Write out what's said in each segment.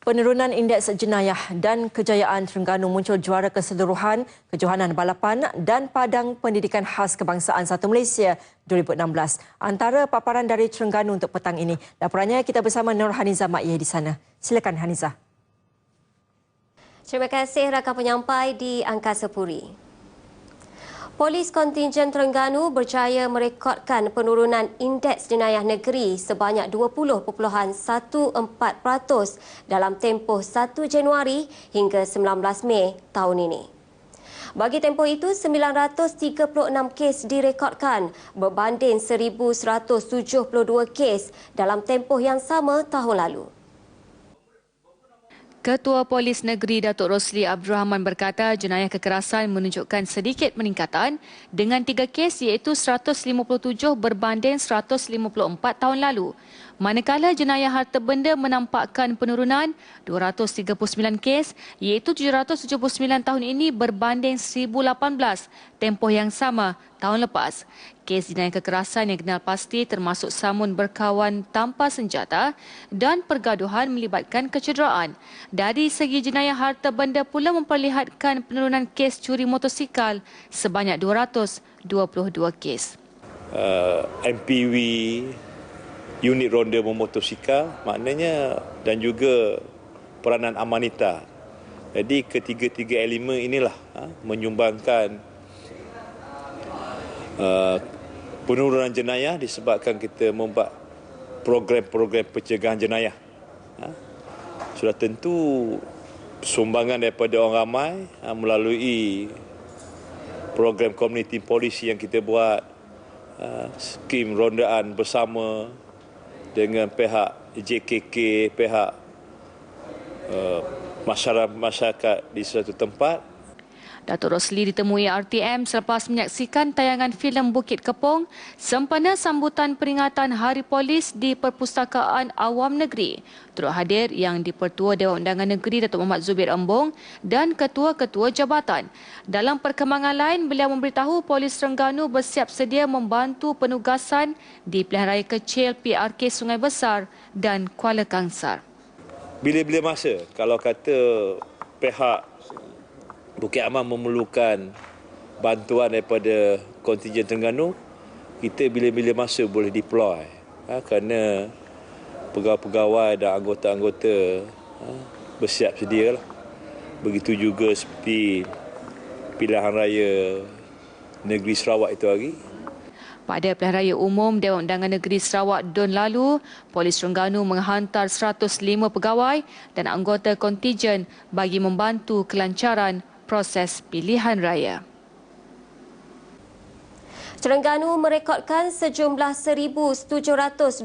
Penurunan indeks jenayah dan kejayaan Terengganu muncul juara keseluruhan Kejohanan Balapan dan Padang Pendidikan Khas Kebangsaan 1 Malaysia 2016. Antara paparan dari Terengganu untuk petang ini. Laporannya kita bersama Nur Haniza Ma'iyah di sana. Silakan Haniza. Terima kasih rakan penyampai di Angkasa Puri. Polis kontingen Terengganu berjaya merekodkan penurunan indeks jenayah negeri sebanyak 20.14% dalam tempoh 1 Januari hingga 19 Mei tahun ini. Bagi tempoh itu, 936 kes direkodkan berbanding 1,172 kes dalam tempoh yang sama tahun lalu. Ketua Polis Negeri Datuk Rosli Abdul Rahman berkata jenayah kekerasan menunjukkan sedikit peningkatan dengan 3 kes iaitu 157 berbanding 154 tahun lalu. Manakala jenayah harta benda menampakkan penurunan 239 kes iaitu 779 tahun ini berbanding 1018 tempoh yang sama tahun lepas. Kes jenayah kekerasan yang kenal pasti termasuk samun berkawan tanpa senjata dan pergaduhan melibatkan kecederaan. Dari segi jenayah harta benda pula memperlihatkan penurunan kes curi motosikal sebanyak 222 kes. MPV, unit ronda bermotosikal maknanya dan juga peranan amanita. Jadi ketiga-tiga elemen inilah menyumbangkan penurunan jenayah disebabkan kita membuat program-program pencegahan jenayah. Sudah tentu sumbangan daripada orang ramai melalui program community policy yang kita buat, skim rondaan bersama dengan pihak JKK, pihak masyarakat di suatu tempat. Datuk Rosli ditemui RTM selepas menyaksikan tayangan filem Bukit Kepong sempena sambutan peringatan Hari Polis di Perpustakaan Awam Negeri. Turut hadir yang di-Pertua Dewan Undangan Negeri Datuk Muhammad Zubir Embong dan ketua-ketua jabatan. Dalam perkembangan lain, beliau memberitahu Polis Terengganu bersiap sedia membantu penugasan di pilihan raya kecil PRK Sungai Besar dan Kuala Kangsar. Bila-bila masa kalau kata pihak Bukit Aman memerlukan bantuan daripada kontingen Terengganu, kita bila-bila masa boleh deploy kerana pegawai-pegawai dan anggota-anggota bersiap sedia lah. Begitu juga seperti pilihan raya negeri Sarawak itu hari. Pada pilihan raya umum Dewan Undangan Negeri Sarawak DUN lalu, Polis Terengganu menghantar 105 pegawai dan anggota kontingen bagi membantu kelancaran proses pilihan raya. Terengganu merekodkan sejumlah 1,725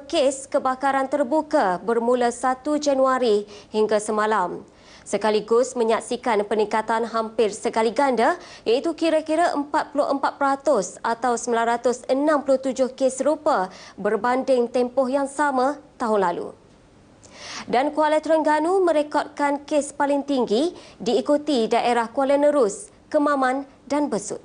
kes kebakaran terbuka bermula 1 Januari hingga semalam. Sekaligus menyaksikan peningkatan hampir sekali ganda iaitu kira-kira 44% atau 967 kes serupa berbanding tempoh yang sama tahun lalu. Dan Kuala Terengganu merekodkan kes paling tinggi diikuti daerah Kuala Nerus, Kemaman dan Besut.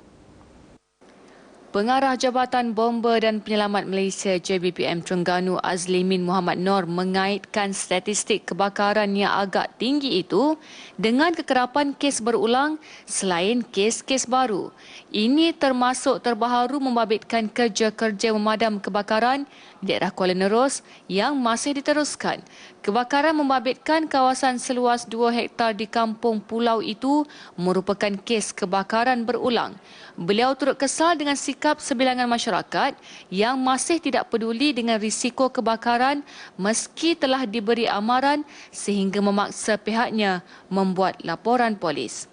Pengarah Jabatan Bomba dan Penyelamat Malaysia JBPM Terengganu Azlimin Muhammad Nor mengaitkan statistik kebakaran yang agak tinggi itu dengan kekerapan kes berulang selain kes-kes baru. Ini termasuk terbaharu membabitkan kerja-kerja memadam kebakaran di daerah Kuala Nerus yang masih diteruskan. Kebakaran membabitkan kawasan seluas 2 hektar di kampung pulau itu merupakan kes kebakaran berulang. Beliau turut kesal dengan sikap sebilangan masyarakat yang masih tidak peduli dengan risiko kebakaran meski telah diberi amaran sehingga memaksa pihaknya membuat laporan polis.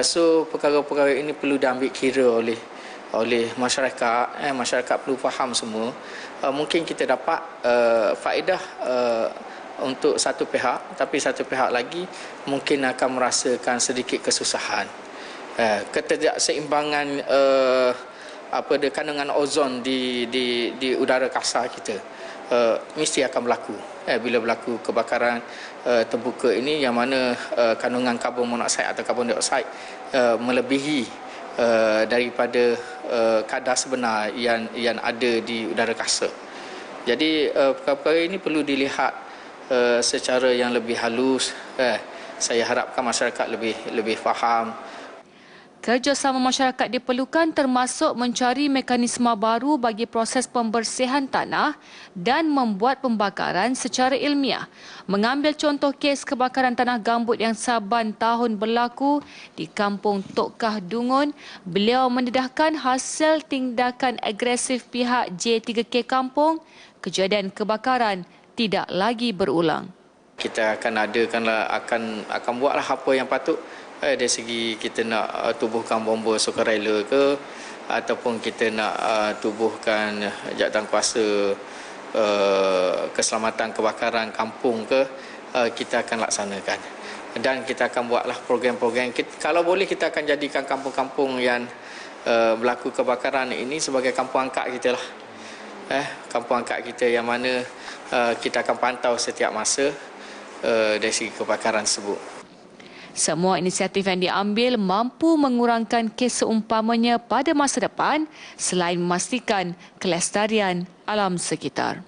So perkara-perkara ini perlu diambil kira oleh masyarakat. Masyarakat perlu faham semua. Mungkin kita dapat faedah untuk satu pihak, tapi satu pihak lagi mungkin akan merasakan sedikit kesusahan. Ketidakseimbangan kandungan ozon di udara kasar kita mesti akan berlaku bila berlaku kebakaran terbuka ini, yang mana kandungan karbon monoksida atau karbon dioksida melebihi daripada kadar sebenar yang ada di udara kasar. Jadi perkara-perkara ini perlu dilihat secara yang lebih halus. Saya harapkan masyarakat lebih faham. Kerjasama masyarakat diperlukan termasuk mencari mekanisme baru bagi proses pembersihan tanah dan membuat pembakaran secara ilmiah. Mengambil contoh kes kebakaran tanah gambut yang saban tahun berlaku di Kampung Tok Kah Dungun, beliau mendedahkan hasil tindakan agresif pihak J3K Kampung, kejadian kebakaran tidak lagi berulang. Kita akan buatlah apa yang patut. Dari segi kita nak tubuhkan bomba sukarela ke, ataupun kita nak tubuhkan jawatankuasa keselamatan kebakaran kampung ke, kita akan laksanakan. Dan kita akan buatlah program-program. Kalau boleh kita akan jadikan kampung-kampung yang berlaku kebakaran ini sebagai kampung angkat kita lah. Kampung angkat kita yang mana kita akan pantau setiap masa dari segi kebakaran tersebut. Semua inisiatif yang diambil mampu mengurangkan kes seumpamanya pada masa depan selain memastikan kelestarian alam sekitar.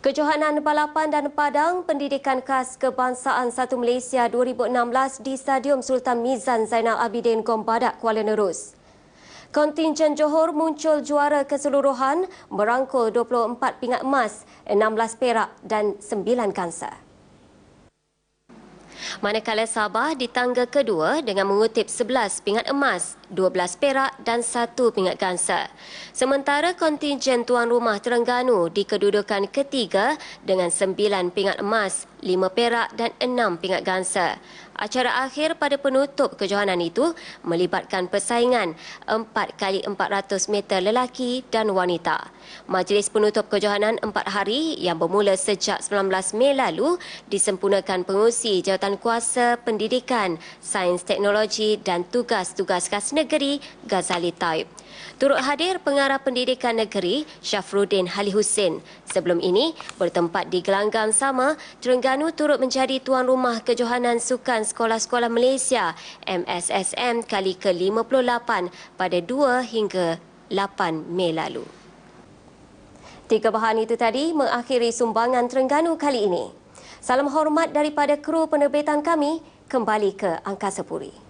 Kejohanan Balapan dan Padang Pendidikan Khas Kebangsaan 1 Malaysia 2016 di Stadium Sultan Mizan Zainal Abidin Gombadak, Kuala Nerus. Kontingen Johor muncul juara keseluruhan merangkul 24 pingat emas, 16 perak dan 9 gangsa. Manakala Sabah di tangga kedua dengan mengutip 11 pingat emas, 12 perak dan 1 pingat gangsa. Sementara kontingen tuan rumah Terengganu di kedudukan ketiga dengan 9 pingat emas, 5 perak dan 6 pingat gangsa. Acara akhir pada penutup kejohanan itu melibatkan persaingan 4x400 meter lelaki dan wanita. Majlis penutup kejohanan 4 hari yang bermula sejak 19 Mei lalu disempurnakan pengurusi Jawatankuasa Pendidikan, Sains Teknologi dan Tugas-Tugas Khas Negeri Ghazali Taib. Turut hadir Pengarah Pendidikan Negeri Syafruddin Hali Hussein. Sebelum ini, bertempat di gelanggang sama, Terengganu turut menjadi tuan rumah kejohanan Sukan Sekolah-Sekolah Malaysia MSSM kali ke-58 pada 2 hingga 8 Mei lalu. 3 bahan itu tadi mengakhiri sumbangan Terengganu kali ini. Salam hormat daripada kru penerbitan kami, kembali ke Angkasa Puri.